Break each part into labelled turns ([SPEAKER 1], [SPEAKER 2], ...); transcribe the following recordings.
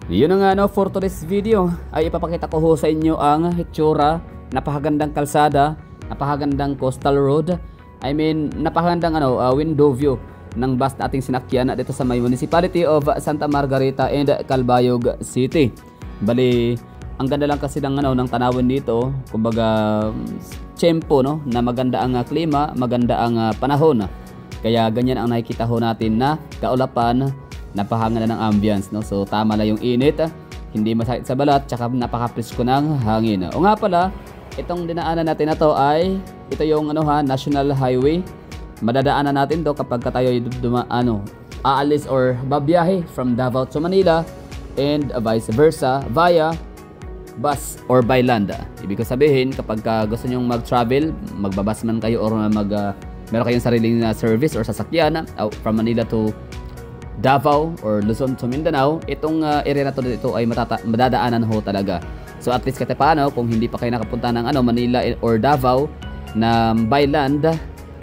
[SPEAKER 1] Yun na nga no, for today's video ay ipapakita ko ho sa inyo ang hitsura, napakagandang kalsada, napakagandang coastal road. I mean, napakagandang window view ng bus na ating sinakyan dito sa may municipality of Santa Margarita and Calbayog City. Bali, ang ganda lang kasi ng ng tanawin dito, kumbaga tiyempo no, na maganda ang klima, maganda ang panahon. Kaya ganyan ang nakikita ho natin na kaulapan, napahanga na ng ambience no. So tama na yung init, hindi masakit sa balat, tsaka napaka-presko ng hangin. O nga pala, itong dinaanan natin na to ay ito yung National Highway. Madadaanan natin to kapag tayo aalis or babiyahe from Davao to Manila and vice versa via bus or by land. Ibig ko sabihin, kapag gusto nyong mag-travel, magbabas man kayo or meron kayong sariling service or sasakyan from Manila to Davao or Luzon to Mindanao, itong area na to dito ay madadaanan ho talaga. So at least kahit paano, kung hindi pa kayo nakapunta ng Manila or Davao na by land,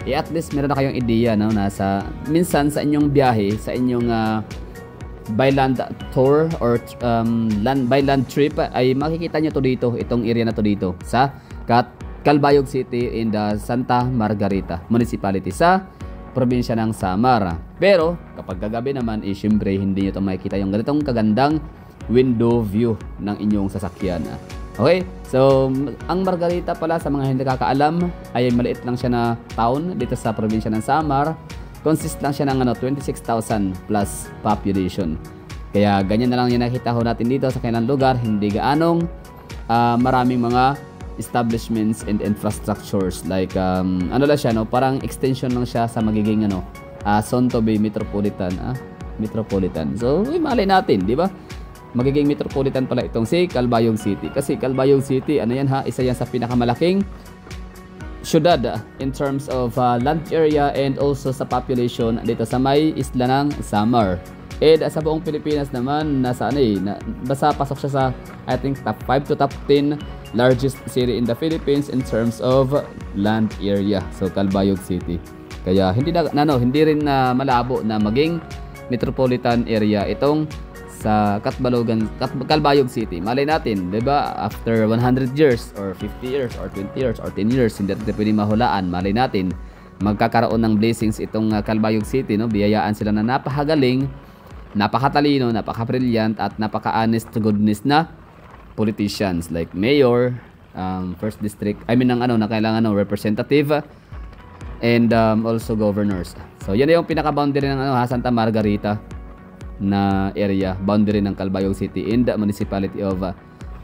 [SPEAKER 1] at least meron na kayong ideya no, nasa minsan sa inyong biyahe, sa inyong by land tour or by land trip ay makikita nyo to dito, itong area na to dito sa Calbayog City in the Santa Margarita Municipality sa probinsya ng Samar. Pero kapag kagabi naman, syempre hindi nyo ito makikita yung ganitong kagandang window view ng inyong sasakyan. Okay, so ang Margarita pala, sa mga hindi kakaalam, ay maliit lang siya na town dito sa probinsya ng Samar. Consist lang siya ng 26,000 plus population. Kaya ganyan na lang yung nakita ho natin dito sa kanilang lugar. Hindi gaanong maraming mga establishments and infrastructures like lang siya no, parang extension lang siya sa magiging Son Toby Metropolitan Metropolitan. So malay natin, di ba? Magiging metropolitan pala itong si Calbayog City. Kasi Calbayog City, isa yan sa pinakamalaking syudad in terms of land area and also sa population dito sa may isla ng Samar. And sa buong Pilipinas naman, basta pasok siya sa I think top 5 to top 10 largest city in the Philippines in terms of land area. So Calbayog City. Kaya hindi rin malabo na maging metropolitan area itong sa Calbayog City. Malay natin, 'di ba? After 100 years or 50 years or 20 years or 10 years, hindi natin pwedeng mahulaan. Malay natin, magkakaroon ng blessings itong Calbayog City, no? Biyayaan sila na napakagaling, napakatalino, napaka-brilliant at napaka-honest to goodness na politicians like mayor, first district, na kailangan representative and also governors. So yan yung pinaka-boundary ng Santa Margarita na area, boundary ng Calbayog City in the municipality of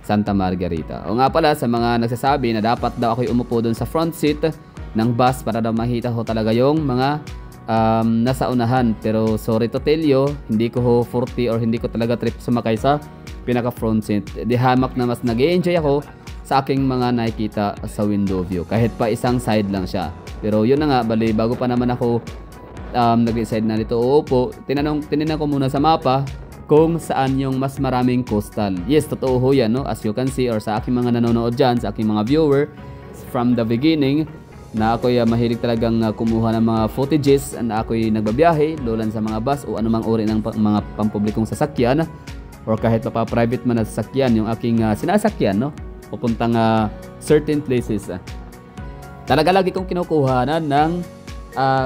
[SPEAKER 1] Santa Margarita. O nga pala, sa mga nagsasabi na dapat daw ako'y umupo doon sa front seat ng bus para daw makita ko talaga yung mga nasa unahan. Pero sorry to tell you, hindi ko 40 or hindi ko talaga trip sumakay sa pinaka front seat. Di hamak na mas nag-enjoy ako sa aking mga nakikita sa window view, kahit pa isang side lang siya. Pero yun na nga, bali bago pa naman ako nag-decide na dito uupo, tinanong ko muna sa mapa kung saan yung mas maraming coastal. Yes, totoo ho yan, no? As you can see, or sa aking mga nanonood dyan, sa aking mga viewer from the beginning, na ako'y mahilig talagang kumuha ng mga footages na ako'y nagbabiyahe, lulan sa mga bus o anumang uri ng mga pampublikong sasakyan or kahit pa private man na sasakyan, yung aking sinasakyan, no? Pupuntang certain places. Talaga lagi kong kinukuha ng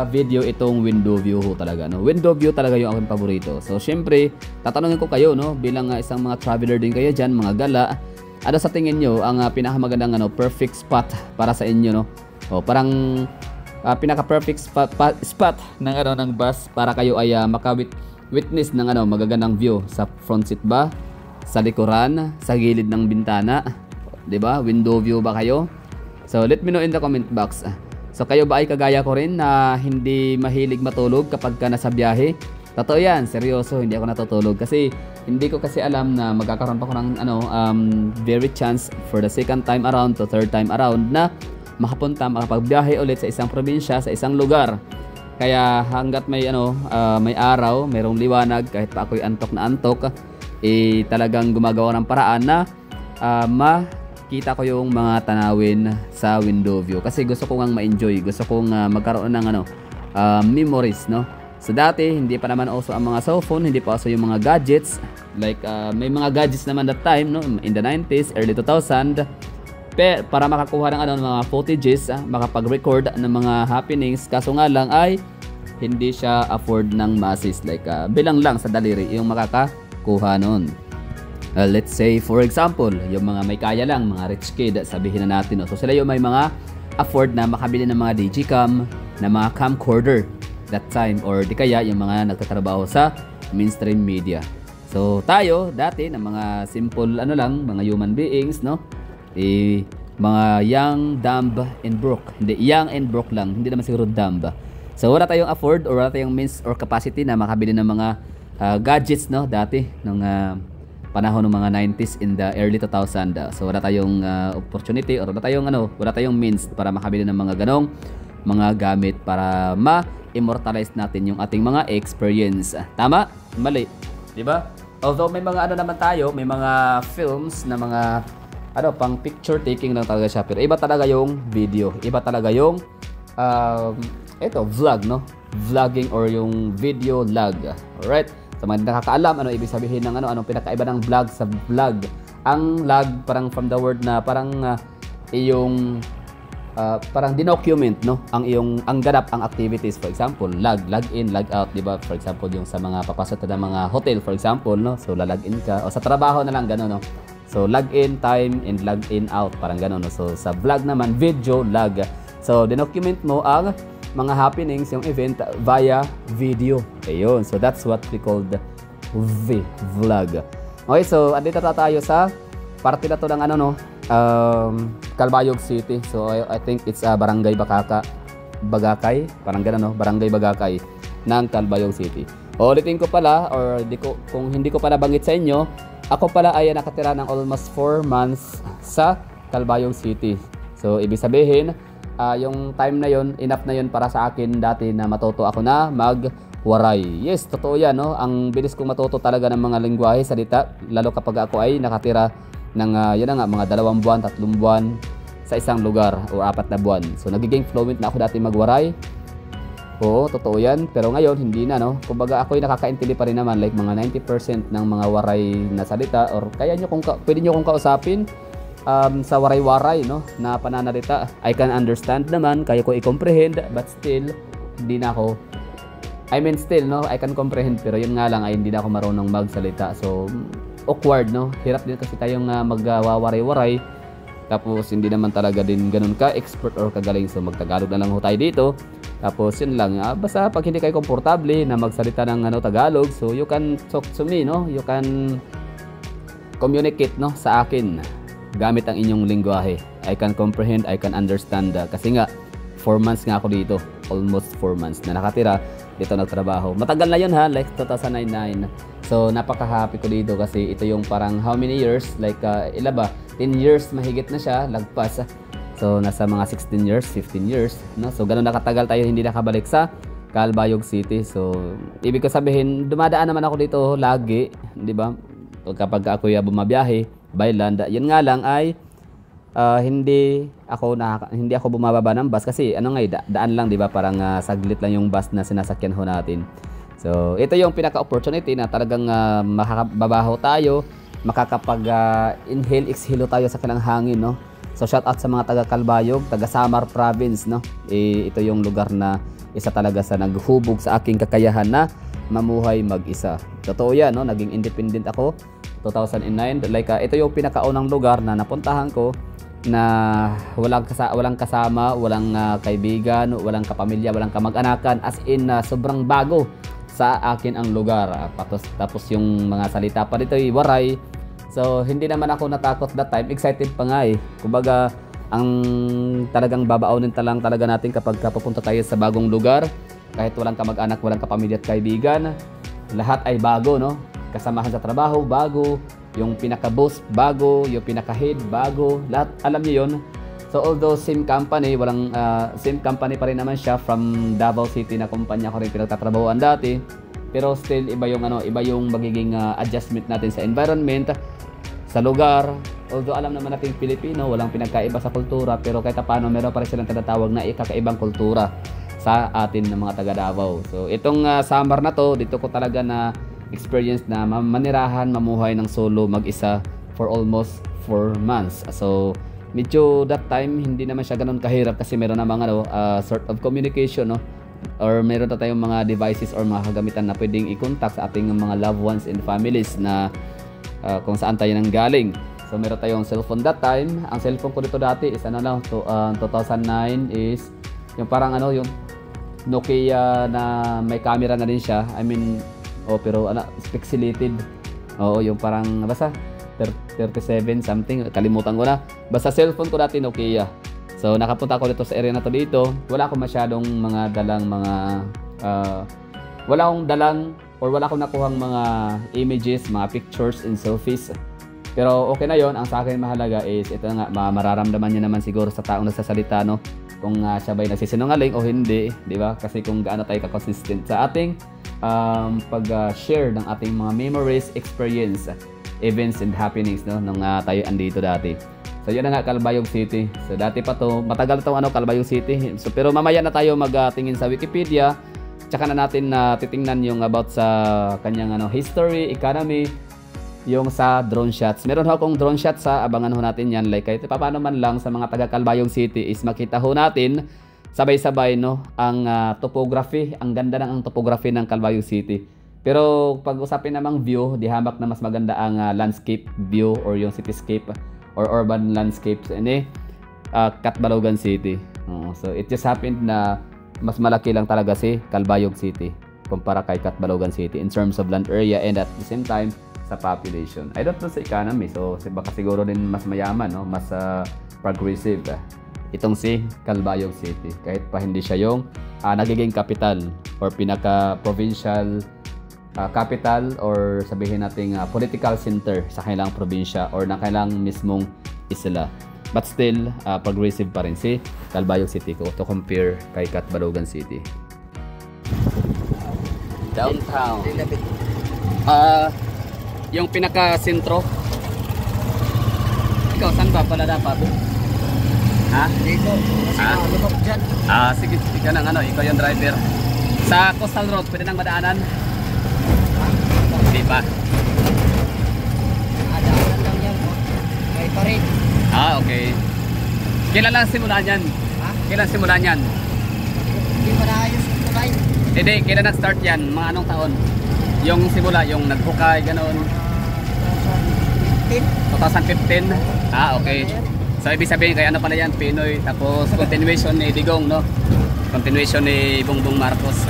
[SPEAKER 1] video itong window view ho talaga, no? Window view talaga yung aking paborito. So syempre, tatanungin ko kayo, no, bilang isang mga traveler din kayo diyan, mga gala, ano sa tingin nyo ang pinakamagandang perfect spot para sa inyo, no? O parang pinaka perfect spot ng ng bus para kayo ay maka-witness ng magagandang view sa front seat ba, sa likuran, sa gilid ng bintana, 'di ba? Window view ba kayo? So let me know in the comment box. So kayo ba ay kagaya ko rin na hindi mahilig matulog kapag nasa biyahe? Totoo yan, seryoso, hindi ako natutulog kasi hindi ko kasi alam na magkakaroon pa ko ng very chance for the second time around to third time around na makapagbiyahe ulit sa isang probinsya, sa isang lugar. Kaya hanggat may may araw, mayroong liwanag, kahit pa ako'y antok na antok, talagang gumagawa ng paraan na kita ko yung mga tanawin sa window view kasi gusto ko ngang ma-enjoy, gusto kong magkaroon ng memories, no, So dati, hindi pa naman uso ang mga cellphone, hindi pa uso yung mga gadgets. Like, may mga gadgets naman that time, no? In the 90s, early 2000. Para makakuha ng mga footages, makapag-record ng mga happenings. Kaso nga lang ay hindi siya afford ng masses. Like, bilang lang sa daliri yung makakakuha nun. Let's say, for example, yung mga may kaya lang, mga rich kid, sabihin na natin. No? So sila yung may mga afford na makabili ng mga digicam, na mga camcorder that time, or di kaya yung mga nagtatrabaho sa mainstream media. So tayo dati na mga simple mga human beings, no? Mga young, dumb, and broke. Hindi, young and broke lang, hindi naman siguro dumb. So wala tayong afford or wala tayong means or capacity na makabili ng mga gadgets, no? Dati nung panahon ng mga 90s in the early 2000. So wala tayong opportunity or wala tayong means para makabili ng mga ganong mga gamit para ma-immortalize natin yung ating mga experience. Tama? Mali. 'Di ba? Although may mga naman tayo, may mga films na mga pang picture taking lang talaga siya, pero iba talaga yung video. Iba talaga yung vlog, no? Vlogging or yung video log. Alright? Sa mga nakakaalam, ano ibig sabihin ng anong pinakaiba ng vlog sa vlog. Ang log parang from the word na parang parang dinocument, no? Ang ganap ang activities. For example, log in, log out, di ba? For example, yung sa mga papasok na mga hotel, for example, no? So lalog in ka o sa trabaho na lang gano'n, no? So log in time and log in out, parang gano'n, no? So sa vlog naman, video log. So dinocument mo ang mga happenings, yung event via video. Ayun. So that's what we call the vlog. Okay, so andito tayo sa parte na to ng Calbayog City. So I think it's Barangay Bagakay, parang gano'n, no? Barangay Bagakay ng Calbayog City. Ulitin ko pala, kung hindi ko pala banggit sa inyo, ako pala ay nakatira ng almost 4 months sa Calbayog City. So ibig sabihin, yung time na yon, enough na yon para sa akin dati na matuto ako na magwaray. Yes, totoo yan, no? Ang bilis kong matuto talaga ng mga lengguwahe, salita, lalo kapag ako ay nakatira ng mga 2 buwan, 3 buwan sa isang lugar o 4 na buwan. So nagiging fluent na ako dati magwaray. Oo, totoo yan. Pero ngayon, hindi na, no? Kumbaga ako ay nakakaintindi pa rin naman, like mga 90% ng mga waray na salita, or pwede nyo kong kausapin sa waray-waray, no, na pananalita. I can understand naman, kaya ko i-comprehend, but still hindi na ako, no, I can comprehend, pero yun nga lang ay hindi na ako marunong magsalita. So awkward, no, hirap din kasi tayong magwawaray-waray, tapos hindi naman talaga din ganun ka-expert or kagaling. So magtagalog na lang ho tayo dito, tapos yun lang, basta pag hindi kayo komportable na magsalita ng Tagalog, so you can talk to me, no, you can communicate, no, sa akin gamit ang inyong lingwahe. I can comprehend, I can understand. Kasi nga 4 months nga ako dito, almost 4 months na nakatira dito, nagtrabaho. Matagal na yun, like 2009. So napaka-happy ko dito kasi ito yung parang how many years, like 10 years mahigit na siya, lagpas. So nasa mga 16 years, 15 years, no? So ganun nakatagal tayo hindi nakabalik sa Calbayog City. So ibig ko sabihin, dumadaan naman ako dito lagi, di ba? Kapag ako bumabiyahe by land, yun nga lang ay hindi ako bumababa ng bus kasi daan lang, di ba? Parang saglit lang yung bus na sinasakyan ho natin. So ito yung pinaka-opportunity na talagang makababaho tayo, makakapag-inhale, exhale tayo sa kanang hangin, no? So shout out sa mga taga Calbayog, taga Samar Province, no? Ito yung lugar na isa talaga sa naghubog sa aking kakayahan na mamuhay mag-isa. Totoo yan, no? Naging independent ako 2009. Like ito yung pinakaunang lugar na napuntahan ko na walang kasama, walang kaibigan, walang kapamilya, walang kamag-anakan, as in sobrang bago sa akin ang lugar. Tapos yung mga salita pa dito ay waray. So hindi naman ako natakot that time, excited pa nga eh. Kumbaga ang talagang babaonin lang talaga natin kapag papunta tayo sa bagong lugar, kahit walang kamag-anak, walang kapamilya at kaibigan, lahat ay bago, no? Kasamahan sa trabaho, bago. Yung pinaka-boss, bago. Yung pinaka-head, bago. Lahat, alam niyo yun. So, although same company pa rin naman siya, from Davao City na kumpanya ko rin pinagtatrabahoan dati. Pero still, iba yung magiging adjustment natin sa environment, sa lugar, although alam naman natin Pilipino, walang pinagkaiba sa kultura, pero kahit paano meron pa rin silang tinatawag na ikakaibang kultura sa atin ng mga taga Davao. So itong summer na to, dito ko talaga na experience na manirahan, mamuhay ng solo mag-isa for almost 4 months. So medyo that time hindi naman siya ganoon kahirap kasi meron namang sort of communication, no, or meron na tayong mga devices or mga kagamitan na pwedeng i-contact sa ating mga loved ones and families na kung saan tayo nang galing. So meron tayong cellphone that time. Ang cellphone ko dito dati is 2009 is yung parang yung Nokia na may camera na din siya. I mean, pero pixelated. Oo, yung parang basta 37 something, kalimutan ko na. Basta cellphone ko dati Nokia. So nakapunta ako dito sa area na to dito. Wala akong masyadong mga dalang wala akong nakuhang mga images, mga pictures and selfies. Pero okay na yon. Ang sa akin mahalaga is ito nga, mararamdaman niya naman siguro sa taong nagsasalita, no, kung siya ba'y nagsisinungaling o hindi, di ba? Kasi kung gaano tayo ka-consistent sa ating pag-share ng ating mga memories, experience, events and happenings, no, nung tayo andito dati. So yun na nga, Calbayog City. So dati pa to, matagal to Calbayog City. So pero mamaya na tayo magtingin sa Wikipedia. Tsaka na natin titingnan yung about sa kanyang history, economy, yung sa drone shots. Meron akong drone shots abangan ho natin yan. Like kahit paano man lang sa mga taga Calbayog City is makita ho natin sabay-sabay, no, ang topography, ang ganda ng topography ng Calbayog City. Pero pag usapin namang view, di hamak na mas maganda ang landscape view or yung cityscape or urban landscapes Catbalogan City. So it just happened na mas malaki lang talaga si Calbayog City kumpara kay Catbalogan City in terms of land area and at the same time sa population. I don't know sa economy, so baka siguro din mas mayaman, no, mas progressive itong si Calbayog City kahit pa hindi siya yung nagiging capital or pinaka provincial capital or sabihin nating political center sa kanilang probinsya or na kanilang mismong isla. But still, progressive pa rin si Calbayog City ko to compare kay Catbalogan City. Downtown. Yung pinaka-sentro. Ikaw, saan ba pala dapat? Ha?
[SPEAKER 2] Dito. Kasi lumab dyan.
[SPEAKER 1] Sige, ikaw nang ikaw yung driver. Sa Coastal Road, pwede nang madaanan? Hindi pa.
[SPEAKER 2] Daanan lang yan. May pa rin.
[SPEAKER 1] Okay. Kailan lang simulan yan?
[SPEAKER 2] Ha?
[SPEAKER 1] Kailan simulan yan?
[SPEAKER 2] Hindi pa naayos yung tulay.
[SPEAKER 1] Hindi, kailan nag-start yan? Mga anong taon? Yung simula, yung naghukay, gano'n? 2015? Okay. So, ibig sabihin, kaya pala yan, Pinoy. Tapos, continuation ni Digong, no? Continuation ni Bongbong Marcos.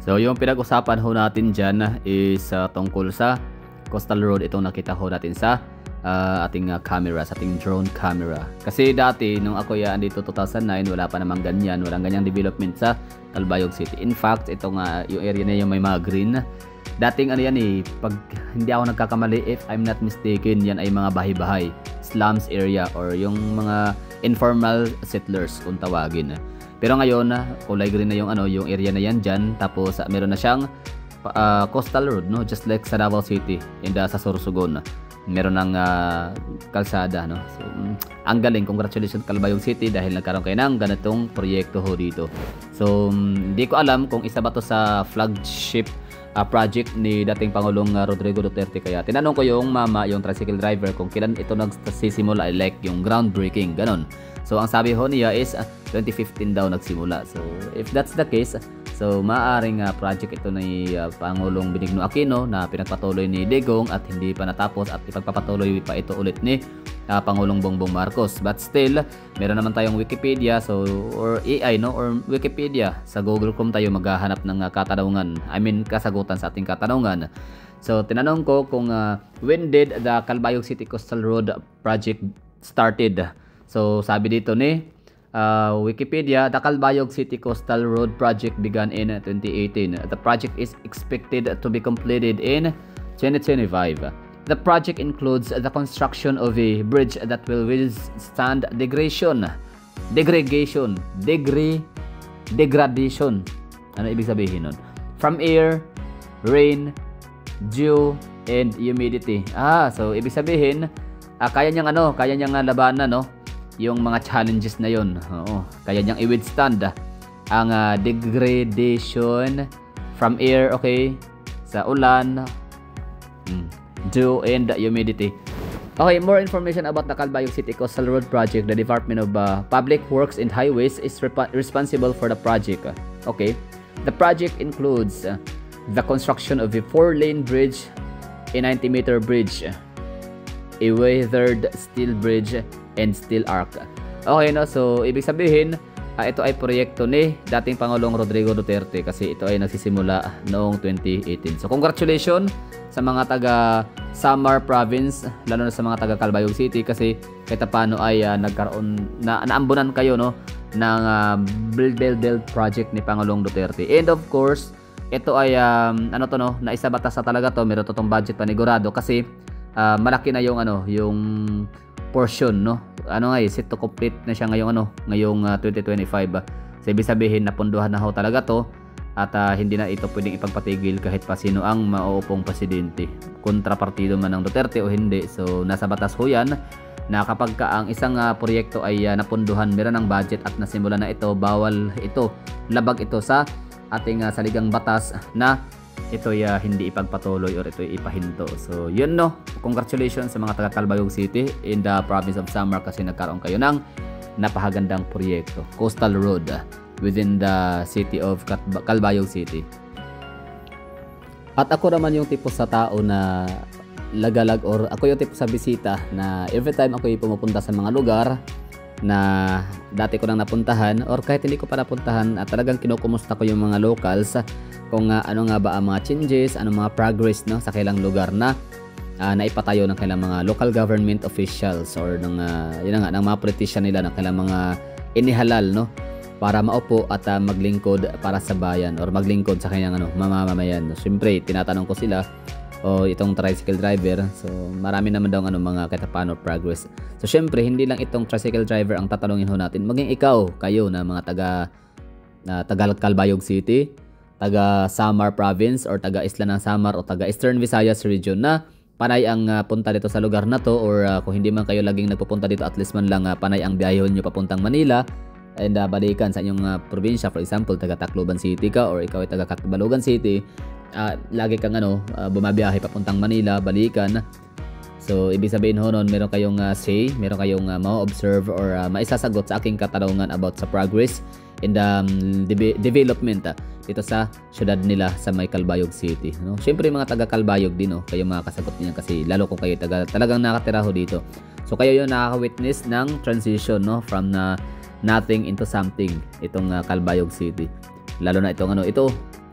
[SPEAKER 1] So, yung pinag-usapan ho natin dyan is tungkol sa Coastal Road. Itong nakita ho natin sa ating camera, sa ating drone camera. Kasi dati, nung ako yan dito 2009, wala pa namang ganyan. Walang ganyang development sa Calbayog City. In fact, itong yung area na yung may mga green. Dating pag hindi ako nagkakamali, if I'm not mistaken, yan ay mga bahay-bahay, slums area or yung mga informal settlers kung tawagin. Pero ngayon, kulay green na yung yung area na yan dyan. Tapos meron na siyang coastal road, no, just like sa Davao City and sa Sorsogon. Meron ng kalsada, no. So ang galing, congratulations Calbayog City dahil nagkaroon kayo ng ganitong proyekto ho dito. So hindi ko alam kung isa ba to sa flagship project ni dating Pangulong Rodrigo Duterte, kaya tinanong ko yung yung tricycle driver kung kailan ito nagsisimula, like yung groundbreaking, ganon. So ang sabi ho niya is 2015 daw nagsimula. So if that's the case, so maaring project ito ni Pangulong Benigno Aquino na pinagpatuloy ni Digong at hindi pa natapos at ipagpapatuloy pa ito ulit ni Pangulong Bongbong Marcos. But still, meron naman tayong Wikipedia, so or AI, no, or Wikipedia. Sa Google Chrome tayo maghahanap ng katanungan, kasagutan sa ating katanungan. So tinanong ko kung when did the Calbayog City Coastal Road project started. So sabi dito ni Wikipedia, the Calbayog City Coastal Road project began in 2018. The project is expected to be completed in 2025. The project includes the construction of a bridge that will withstand degradation. Ano ibig sabihin nun? From air, rain, dew, and humidity. So ibig sabihin, kaya niyang labanan, no, yung mga challenges na yon. Oo, kaya niyang i-withstand ang degradation from air, okay, sa ulan, dew, and humidity. Okay, more information about the Calbayog City Coastal Road Project. The Department of Public Works and Highways is responsible for the project. Okay, the project includes the construction of a 4-lane bridge, a 90-meter bridge, a weathered steel bridge, and steel arc. Okay, no? So, ibig sabihin, ito ay proyekto ni dating Pangulong Rodrigo Duterte kasi ito ay nagsisimula noong 2018. So, congratulations sa mga taga Samar Province, lalo na sa mga taga Calbayog City kasi kahit paano ay nagkaroon na naambunan kayo, no, ng build project ni Pangulong Duterte. And of course, ito ay naisabatas na talaga to, meron tong budget panigurado kasi malaki na yung yung portion, no. Set to complete na siya ngayong 2025. So ibig sabihin napunduhan na ho talaga to at hindi na ito pwedeng ipagpatigil kahit pa sino ang mauupong presidente, kontrapartido man ng Duterte o hindi. So nasa batas ho yan na kapag ang isang proyekto ay napunduhan, meron ng budget at nasimula na ito, bawal ito, labag ito sa ating saligang batas na ito ay hindi ipagpatuloy or ito ay ipahinto. So yun, no, congratulations sa mga taga Calbayog City in the province of Samar kasi nagkaroon kayo ng napakagandang proyekto, Coastal Road, within the city of Calbayog City. At ako naman yung tipo sa tao na lagalag, or ako yung tipo sa bisita na every time ako yung pumupunta sa mga lugar na dati ko nang napuntahan or kahit hindi ko pa napuntahan, at talagang kinukumusta ko yung mga locals kung ano nga ba ang mga changes, ano mga progress, no, sa kailang lugar na naipatayo ng kailang mga local government officials or ng ng mga politician nila, ng kailang mga inihalal, no, para maupo at maglingkod para sa bayan or maglingkod sa kanyang mamamayan. Siyempre, tinatanong ko sila, itong tricycle driver, so marami naman daw mga kahit paano progress. So syempre, hindi lang itong tricycle driver ang tatanungin ho natin, maging kayo na mga taga Calbayog City, taga Samar Province or taga Isla ng Samar o taga Eastern Visayas region na panay ang punta dito sa lugar na to, or kung hindi man kayo laging nagpupunta dito, at least man lang panay ang biyahon nyo papuntang Manila and balikan sa inyong probinsya. For example, taga Tacloban City ka or ikaw ay taga Catbalogan City, lagi kang bumabiyahe papuntang Manila, balikan. So ibig sabihin ho nun, meron kayong say, meron kayong ma-observe or maisasagot sa aking katanungan about sa progress in the development dito sa syudad nila sa may Calbayog City, no? Syempre mga taga Calbayog din, no, kayo mga kasagot niyan kasi lalo kung kayo talagang nakatira ho dito. So kayo yung nakaka-witness ng transition, no, from nothing into something, itong Calbayog City. Lalo na itong ito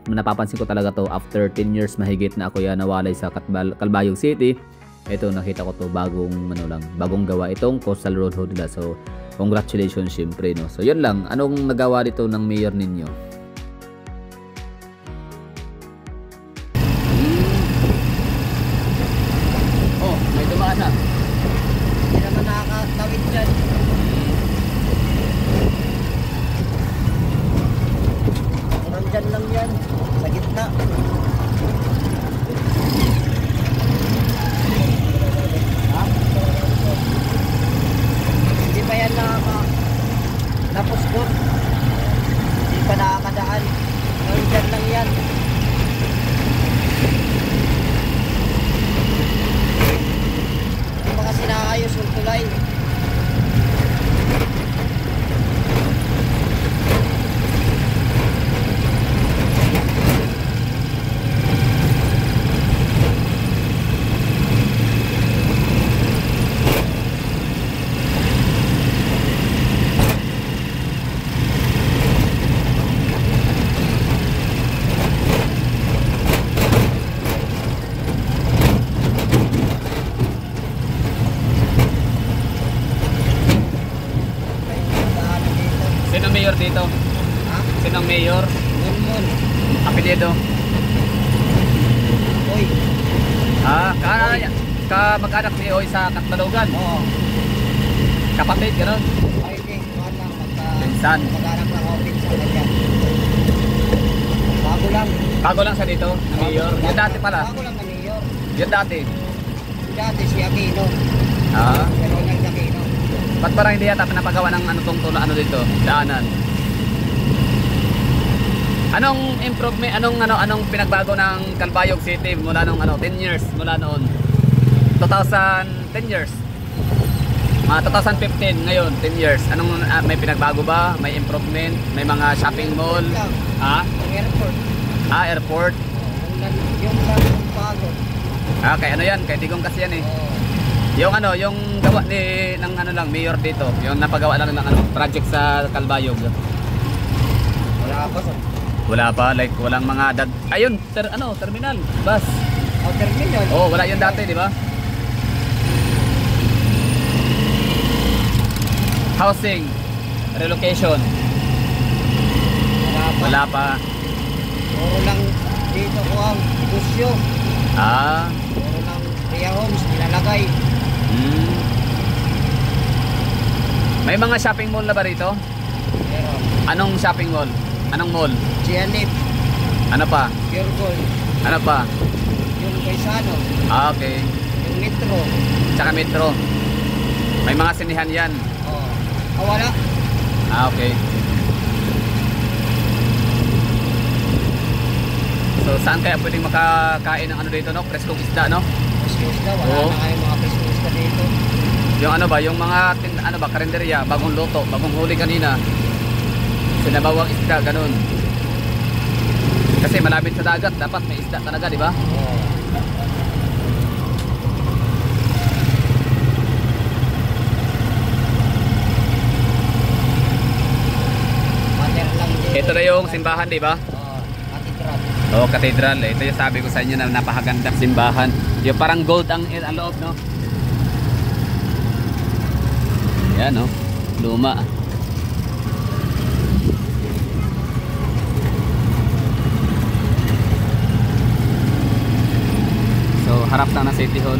[SPEAKER 1] napapansin ko talaga to after 10 years mahigit na ako nawalay sa Calbayog City. Ito nakita ko to bagong gawa itong Coastal Road nila. So congratulations syempre, no. So yun lang, anong nagawa dito ng mayor ninyo? May dumaan na.
[SPEAKER 2] Hindi naman nakakatawid dyan. Nandyan lang yan, sa gitna. Hindi pa yan napuspon. Hindi pa nakakadaan. Nandyan lang yan. Yung mga sinaayos yung tulay.
[SPEAKER 1] Mayor dito?
[SPEAKER 2] Ha?
[SPEAKER 1] Sinong mayor?
[SPEAKER 2] Mulmul.
[SPEAKER 1] Apelyido?
[SPEAKER 2] Oy.
[SPEAKER 1] Mag-anak ni Oy sa Catbalogan?
[SPEAKER 2] Oo.
[SPEAKER 1] Kapatid, gano'n?
[SPEAKER 2] Ay, okay. Kuhan lang.
[SPEAKER 1] Pinsan?
[SPEAKER 2] Mag-anak lang ako pinsan na dyan. Bago lang.
[SPEAKER 1] Bago lang sa dito, na mayor? Yung dati pala?
[SPEAKER 2] Bago lang na mayor.
[SPEAKER 1] Yung dati?
[SPEAKER 2] Dati si Aquino.
[SPEAKER 1] Ah,
[SPEAKER 2] Pero nagsakino.
[SPEAKER 1] ba't parang hindi yata napagawa ng ano tong ano dito, daanan? Anong improvement, anong pinagbago ng Calbayog City mula nung 10 years mula noon? 10 years. 2015 ngayon, 10 years. Anong may pinagbago ba? May improvement? May mga shopping mall? Ha?
[SPEAKER 2] Ang airport.
[SPEAKER 1] Airport.
[SPEAKER 2] Yung lang yung bago.
[SPEAKER 1] Kay ano yan? Kay Digong kasi yan eh.
[SPEAKER 2] Oo.
[SPEAKER 1] Yung gawa ni ng mayor dito, yung napagawa lang ng project sa Calbayog.
[SPEAKER 2] Wala pa sa.
[SPEAKER 1] Wala pa, like walang mga ayun, terminal, bus.
[SPEAKER 2] Terminal.
[SPEAKER 1] Oh, wala yun dati, di ba? Housing, relocation, wala pa.
[SPEAKER 2] Puro lang dito ko ang negosyo. Puro lang Ria Homes nilalagay.
[SPEAKER 1] May mga shopping mall na ba rito?
[SPEAKER 2] Meron.
[SPEAKER 1] Anong shopping mall? Anong mall?
[SPEAKER 2] Gianip.
[SPEAKER 1] Ano pa?
[SPEAKER 2] Pure Gold.
[SPEAKER 1] Ano pa?
[SPEAKER 2] Yung Paisano.
[SPEAKER 1] Okay.
[SPEAKER 2] Yung Metro.
[SPEAKER 1] Tsaka Metro. May mga sinihan yan.
[SPEAKER 2] Oh. Wala.
[SPEAKER 1] Okay. So saan kaya pwedeng makakain ng dito, no? Preskong isda, no?
[SPEAKER 2] Preskong isda. Wala
[SPEAKER 1] Oo.
[SPEAKER 2] na kayong mga preskong isda dito.
[SPEAKER 1] Yung yung mga karinderya, bagong luto, bagong huli kanina. Sinabawang isda, ganun. Kasi malapit sa dagat, dapat may isda talaga, di ba?
[SPEAKER 2] Oo. Mater lang dito.
[SPEAKER 1] Ito na yung simbahan, di ba?
[SPEAKER 2] Oo. Katedral.
[SPEAKER 1] Oo, katedral. Ito yung sabi ko sa inyo na napakagandang simbahan. Yung parang gold ang loob, no? Yan, no? Luma. So, harap na ng City Hall.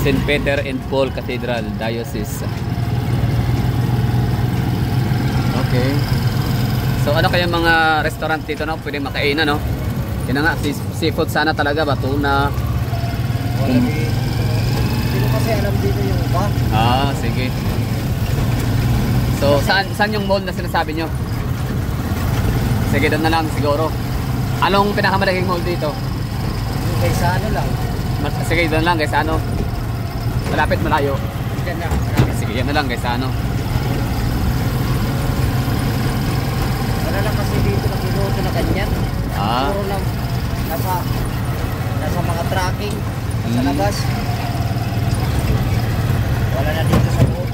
[SPEAKER 1] St. Peter and Paul Cathedral, Diocese. Okay. So, ano kaya mga restaurant dito, no? Pwede makainan, no? Yun na nga, seafood sana talaga ba? Tuna.
[SPEAKER 2] Wala dito. Sino kasi alam dito yung iba?
[SPEAKER 1] Sige. So, saan yung mall na sinasabi nyo? Sige, doon na lang siguro. Anong pinakamalaging mall dito?
[SPEAKER 2] Yung Paisano lang.
[SPEAKER 1] Sige, doon lang guys, ano? Malapit, malayo.
[SPEAKER 2] Diyan na.
[SPEAKER 1] Sige, yan na lang guys, ano?
[SPEAKER 2] Wala lang kasi dito na piloto na ganyan. Puro lang nasa mga tracking, nasa labas. Wala na dito sa loob.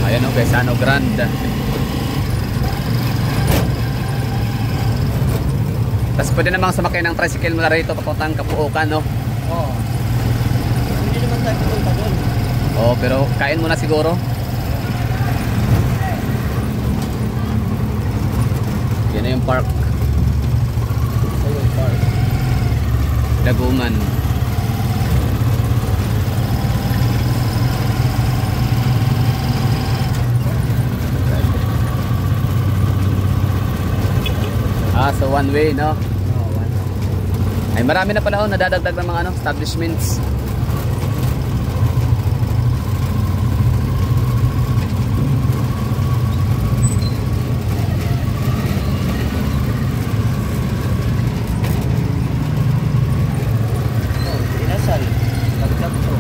[SPEAKER 1] Ayan o guys, ano, Grand. Tapos pwede namang sumakay ng tricycle mula rito papuntang Kapuukan, no?
[SPEAKER 2] Oo. Hindi naman tayo pupunta doon.
[SPEAKER 1] Oo, pero kain muna siguro. Yan na yung park.
[SPEAKER 2] Ayun, park.
[SPEAKER 1] Daguman. So one way, no?
[SPEAKER 2] Oo, one.
[SPEAKER 1] Ay marami na pala nadadagdag ng mga establishments.
[SPEAKER 2] Inasal. Dagdag to.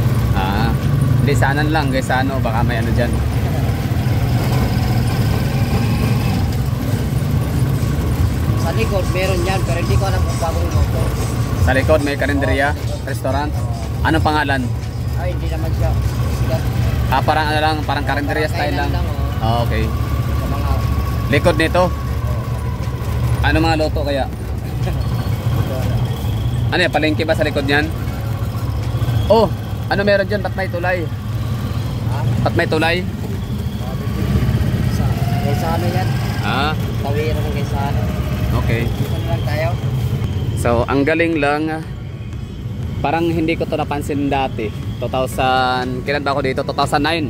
[SPEAKER 1] Hindi sanan lang guys, ano, baka may ano dyan.
[SPEAKER 2] Sa likod, meron yan, pero hindi ko alam kung bagong motor.
[SPEAKER 1] Sa likod may karinderya, restaurant. Anong pangalan?
[SPEAKER 2] Ay, hindi naman siya. Sikat.
[SPEAKER 1] Parang ano lang, parang karinderya style lang. Okay.
[SPEAKER 2] Sa mga...
[SPEAKER 1] Likod nito. Ano mga luto kaya? Ano yan, palengke ba sa likod niyan? Oh, ano meron dyan? Ba't may tulay?
[SPEAKER 2] Ha?
[SPEAKER 1] Ba't may tulay?
[SPEAKER 2] Kaysa ano yan? Tawiran ng kaysa ano.
[SPEAKER 1] Okay.
[SPEAKER 2] Dito na lang tayo.
[SPEAKER 1] So, ang galing lang. Parang hindi ko to napansin dati. 2000, kailan ba ako dito? 2009.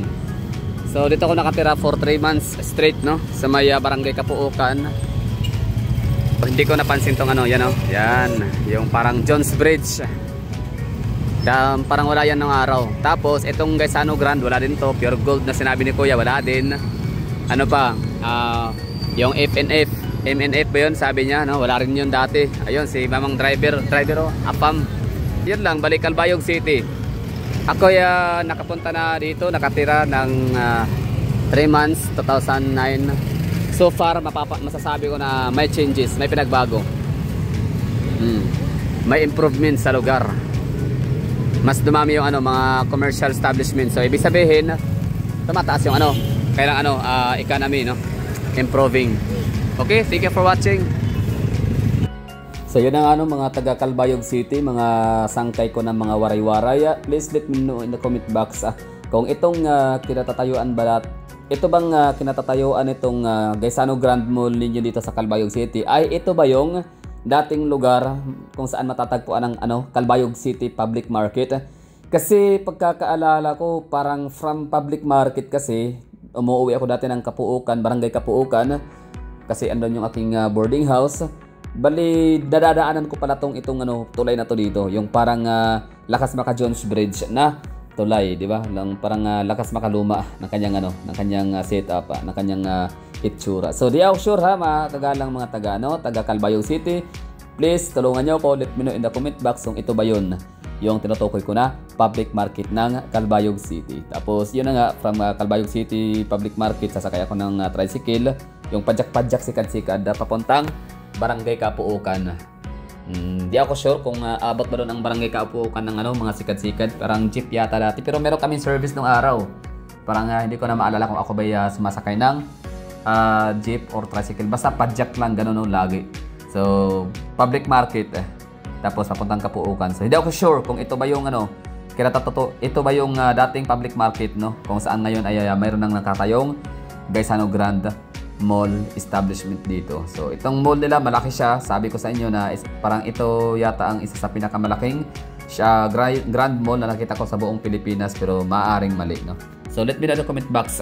[SPEAKER 1] So, dito ako nakatira for 3 months straight, no? Sa may barangay Kapuukan. Hindi ko napansin tong ano, yan, oh. Yan, yung parang Jones Bridge. Parang wala yan ng araw. Tapos itong Gaisano Grand wala din to. Pure gold na sinabi ni Kuya wala din. Ano pa? Yung FNF, MNF ba yun? Sabi niya, no? Wala rin yun dati. Ayun, si mamang driver Apam. Yun lang, balik Calbayog City. Ako nakapunta na dito, nakatira ng 3 months, 2009. So far, masasabi ko na may changes, may pinagbago. May improvement sa lugar. Mas dumami yung mga commercial establishment. So ibig sabihin, tumataas yung kailang economy, no? Improving. Okay, thank you for watching. So yun ang mga taga Calbayog City, mga sangkay ko ng mga waray-waray. Please let me know in the comment box kung itong kinatatayuan balat, ito bang kinatatayuan itong Gaisano Grand Mall ninyo dito sa Calbayog City, ay ito ba yung dating lugar kung saan matatagpuan ang Calbayog City Public Market? Kasi pagkakaalala ko, parang from public market kasi umuwi ako dati ng Kapuukan, Barangay Kapuukan, kasi andun yung aking boarding house. Bali, dadadaanan ko pala itong tulay na to dito, yung parang Lakas Maka Jones Bridge na tulay, di ba? Parang Lakas Maka Luma ng kanyang setup, ng kanyang itsura. So di ako sure mga kagalang mga taga Calbayog City. Please tulungan niyo ako, let me know in the comment box kung ito ba yun yung tinutukoy ko na public market ng Calbayog City. Tapos yun na nga, from Calbayog City Public Market, sasakay ako ng tricycle, yung padjak-padjak sikad-sikad papuntang Barangay Kapuukan. Di ako sure kung abot ba doon ang Barangay Kapuukan ng mga sikad-sikad, parang jeep yata dati, pero meron kaming service nung araw. Parang hindi ko na maalala kung ako ba sumasakay ng jeep or tricycle, basta padjak lang gano'n lagi. So public market tapos papuntang Kapuukan. So hindi ako sure kung ito ba yung ito ba yung dating public market, no? Kung saan ngayon ay mayroon nang nakatayong Gaisano Grand Mall establishment dito. So itong mall nila malaki siya. Sabi ko sa inyo na parang ito yata ang isa sa pinakamalaking grand mall na nakita ko sa buong Pilipinas, pero maaaring mali, no? So let me know in the comment box